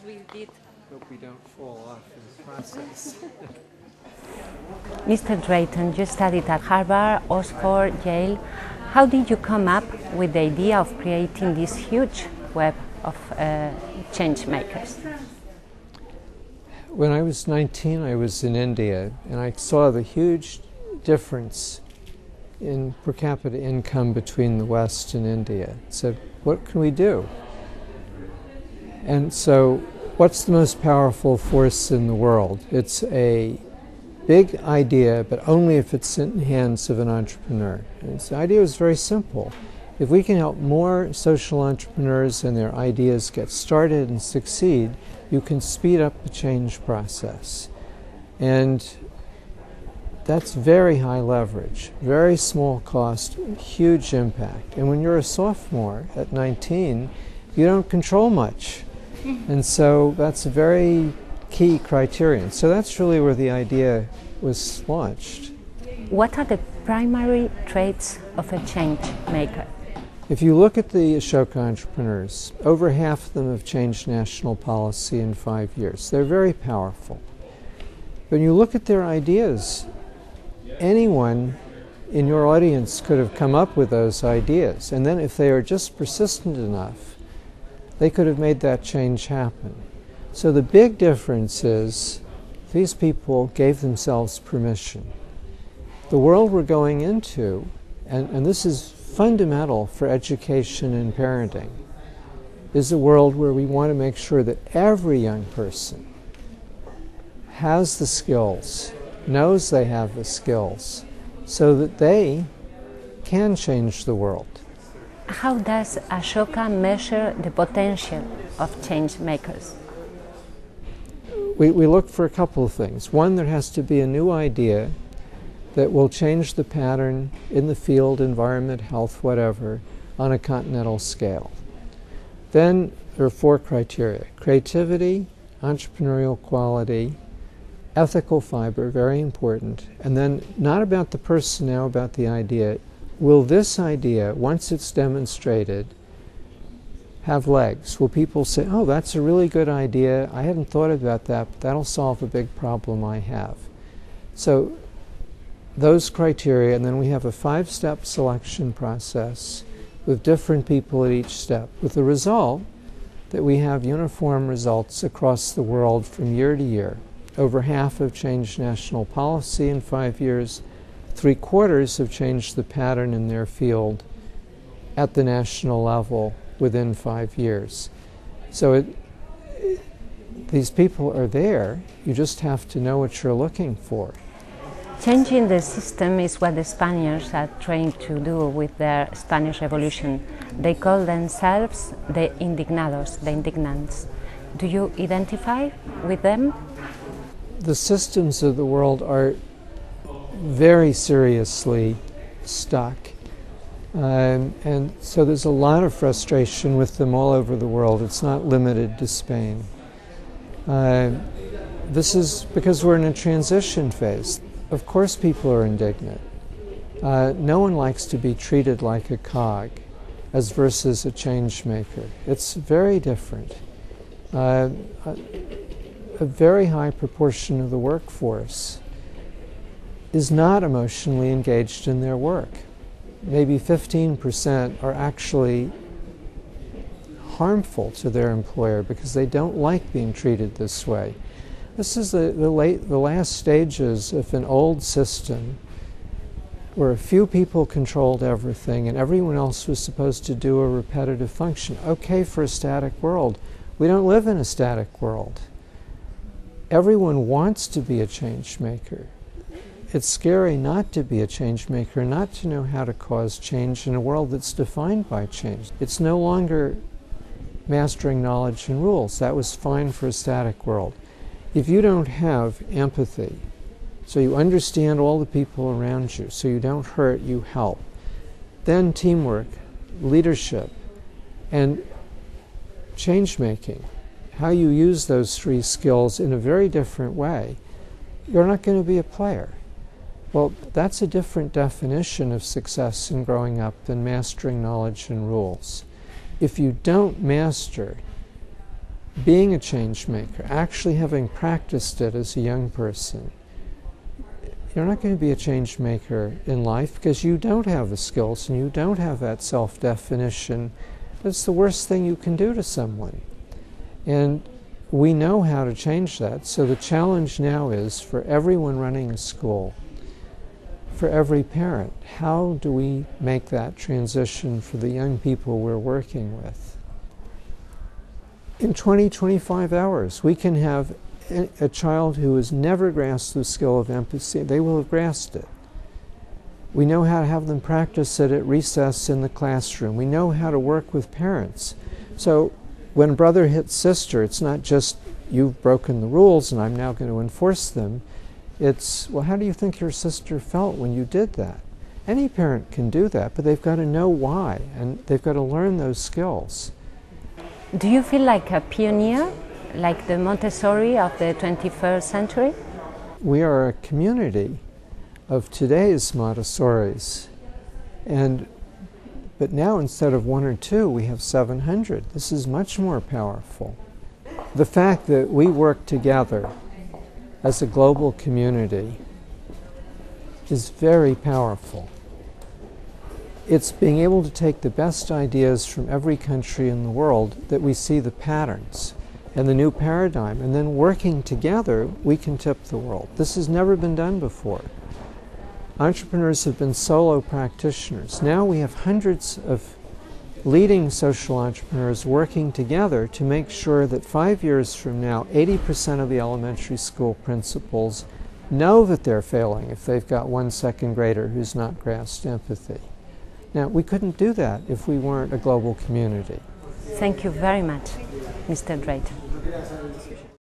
we did. Hope we don't fall off in the process. Mr. Drayton, you studied at Harvard, Oxford, Yale. How did you come up with the idea of creating this huge web of change makers? When I was 19, I was in India, and I saw the huge difference in per capita income between the West and India. I said, what can we do? And so, what's the most powerful force in the world? It's a big idea, but only if it's in the hands of an entrepreneur. And the idea is very simple. If we can help more social entrepreneurs and their ideas get started and succeed, you can speed up the change process. And that's very high leverage, very small cost, huge impact. And when you're a sophomore at 19, you don't control much. And so that's a very key criterion. So that's really where the idea was launched. What are the primary traits of a change maker? If you look at the Ashoka entrepreneurs, over half of them have changed national policy in 5 years. They're very powerful. When you look at their ideas, anyone in your audience could have come up with those ideas. And then if they are just persistent enough, they could have made that change happen. So the big difference is these people gave themselves permission. The world we're going into, and this is fundamental for education and parenting, is a world where we want to make sure that every young person has the skills, knows they have the skills, so that they can change the world. How does Ashoka measure the potential of change makers? We look for a couple of things. One, there has to be a new idea that will change the pattern in the field, environment, health, whatever, on a continental scale. Then there are 4 criteria: creativity, entrepreneurial quality, ethical fiber, very important, and then not about the person now, about the idea. Will this idea, once it's demonstrated, have legs? Will people say, oh, that's a really good idea, I hadn't thought about that, but that'll solve a big problem I have? So those criteria, and then we have a 5-step selection process with different people at each step, with the result that we have uniform results across the world from year to year. Over half have changed national policy in 5 years. 3/4 have changed the pattern in their field at the national level within 5 years. So these people are there. You just have to know what you're looking for. Changing the system is what the Spaniards are trying to do with their Spanish Revolution. They call themselves the Indignados, the indignants. Do you identify with them? The systems of the world are very seriously stuck. And so there's a lot of frustration with them all over the world. It's not limited to Spain. This is because we're in a transition phase. Of course people are indignant. No one likes to be treated like a cog as versus a change maker. It's very different. A very high proportion of the workforce is not emotionally engaged in their work. Maybe 15% are actually harmful to their employer because they don't like being treated this way. This is the last stages of an old system where a few people controlled everything and everyone else was supposed to do a repetitive function. Okay for a static world. We don't live in a static world. Everyone wants to be a change maker. It's scary not to be a change maker, not to know how to cause change in a world that's defined by change. It's no longer mastering knowledge and rules. That was fine for a static world. If you don't have empathy, so you understand all the people around you, so you don't hurt, you help, then teamwork, leadership, and change making, how you use those 3 skills in a very different way, you're not going to be a player. Well, that's a different definition of success in growing up than mastering knowledge and rules. If you don't master being a change maker, actually having practiced it as a young person, you're not going to be a change maker in life because you don't have the skills and you don't have that self-definition. It's the worst thing you can do to someone. And we know how to change that. So the challenge now is for everyone running a school, for every parent, how do we make that transition for the young people we're working with? In 20-25 hours, we can have a child who has never grasped the skill of empathy. They will have grasped it. We know how to have them practice it at recess in the classroom. We know how to work with parents. So when brother hits sister, it's not just you've broken the rules and I'm now going to enforce them. It's, well, how do you think your sister felt when you did that? Any parent can do that, but they've got to know why, and they've got to learn those skills. Do you feel like a pioneer, like the Montessori of the 21st century? We are a community of today's Montessoris, but now instead of 1 or 2, we have 700. This is much more powerful. The fact that we work together as a global community is very powerful. It's being able to take the best ideas from every country in the world that we see the patterns and the new paradigm, and then working together, we can tip the world. This has never been done before. Entrepreneurs have been solo practitioners. Now we have hundreds of leading social entrepreneurs working together to make sure that 5 years from now, 80% of the elementary school principals know that they're failing if they've got one second grader who's not grasped empathy. Now, we couldn't do that if we weren't a global community. Thank you very much, Mr. Drayton.